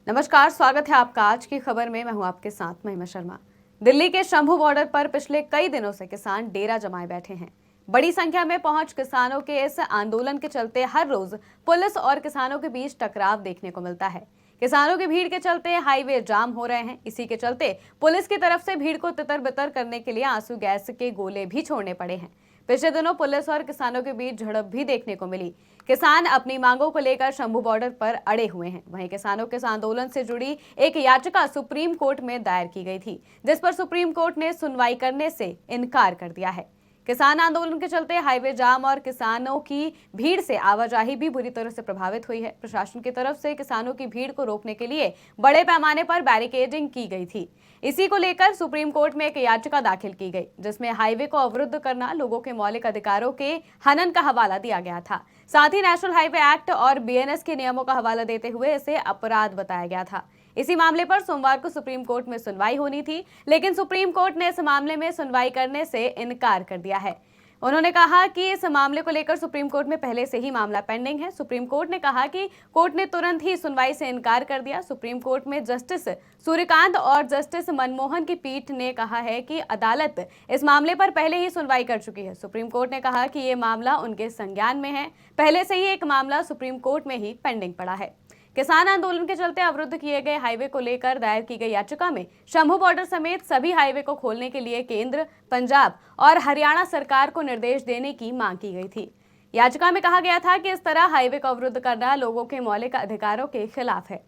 नमस्कार, स्वागत है आपका आज की खबर में। मैं हूं आपके साथ महिमा शर्मा। दिल्ली के शंभू बॉर्डर पर पिछले कई दिनों से किसान डेरा जमाए बैठे हैं। बड़ी संख्या में पहुंच किसानों के इस आंदोलन के चलते हर रोज पुलिस और किसानों के बीच टकराव देखने को मिलता है। किसानों की भीड़ के चलते हाईवे जाम हो रहे हैं। इसी के चलते पुलिस की तरफ से भीड़ को तितर बितर करने के लिए आंसू गैस के गोले भी छोड़ने पड़े हैं। पिछले दिनों पुलिस और किसानों के बीच झड़प भी देखने को मिली। किसान अपनी मांगों को लेकर शंभू बॉर्डर पर अड़े हुए हैं। वहीं किसानों के इस आंदोलन से जुड़ी एक याचिका सुप्रीम कोर्ट में दायर की गई थी, जिस पर सुप्रीम कोर्ट ने सुनवाई करने से इनकार कर दिया है। किसान आंदोलन के चलते हाईवे जाम और किसानों की भीड़ से आवाजाही भी बुरी तरह से प्रभावित हुई है। प्रशासन की तरफ से किसानों की भीड़ को रोकने के लिए बड़े पैमाने पर बैरिकेडिंग की गई थी। इसी को लेकर सुप्रीम कोर्ट में एक याचिका दाखिल की गई, जिसमें हाईवे को अवरुद्ध करना लोगों के मौलिक अधिकारों के हनन का हवाला दिया गया था। साथ ही नेशनल हाईवे एक्ट और बीएनएस के नियमों का हवाला देते हुए इसे अपराध बताया गया था। इसी मामले पर सोमवार को सुप्रीम कोर्ट में सुनवाई होनी थी, लेकिन सुप्रीम कोर्ट ने इस मामले में सुनवाई करने से इनकार कर दिया है। उन्होंने कहा कि इस मामले को लेकर सुप्रीम कोर्ट में पहले से ही मामला पेंडिंग है। सुप्रीम कोर्ट ने कहा कि कोर्ट ने तुरंत ही सुनवाई से इनकार कर दिया। सुप्रीम कोर्ट में जस्टिस सूर्यकांत और जस्टिस मनमोहन की पीठ ने कहा है कि अदालत इस मामले पर पहले ही सुनवाई कर चुकी है। सुप्रीम कोर्ट ने कहा कि ये मामला उनके संज्ञान में है। पहले से ही एक मामला सुप्रीम कोर्ट में ही पेंडिंग पड़ा है। किसान आंदोलन के चलते अवरुद्ध किए गए हाईवे को लेकर दायर की गई याचिका में शंभू बॉर्डर समेत सभी हाईवे को खोलने के लिए केंद्र, पंजाब और हरियाणा सरकार को निर्देश देने की मांग की गई थी। याचिका में कहा गया था कि इस तरह हाईवे को अवरुद्ध करना लोगों के मौलिक अधिकारों के खिलाफ है।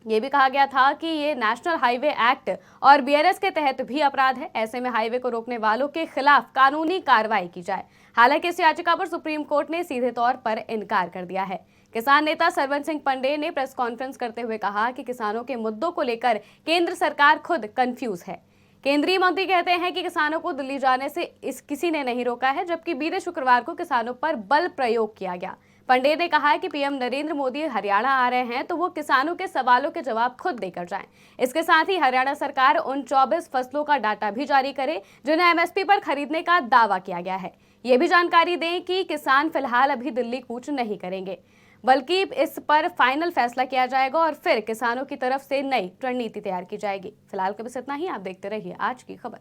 ये भी कहा गया था कि ये नेशनल हाईवे एक्ट और बीआरएस के तहत भी अपराध है। ऐसे में हाईवे को रोकने वालों के खिलाफ कानूनी कार्रवाई की जाए। हालांकि इस याचिका पर सुप्रीम कोर्ट ने सीधे तौर पर इनकार कर दिया है। किसान नेता सरवन सिंह पंडे ने प्रेस कॉन्फ्रेंस करते हुए कहा कि किसानों के मुद्दों को लेकर केंद्र सरकार खुद कंफ्यूज है। केंद्रीय मंत्री कहते हैं कि किसानों को दिल्ली जाने से किसी ने नहीं रोका है, जबकि बीते शुक्रवार को किसानों पर बल प्रयोग किया गया। पंडे ने कहा कि पीएम नरेंद्र मोदी हरियाणा आ रहे हैं तो वो किसानों के सवालों के जवाब खुद देकर जाएं। इसके साथ ही हरियाणा सरकार उन 24 फसलों का डाटा भी जारी करे जिन्हें एमएसपी पर खरीदने का दावा किया गया है। ये भी जानकारी दें कि किसान फिलहाल अभी दिल्ली कूच नहीं करेंगे, बल्कि इस पर फाइनल फैसला किया जाएगा और फिर किसानों की तरफ से नई रणनीति तैयार की जाएगी। फिलहाल के बस इतना ही। आप देखते रहिए आज की खबर।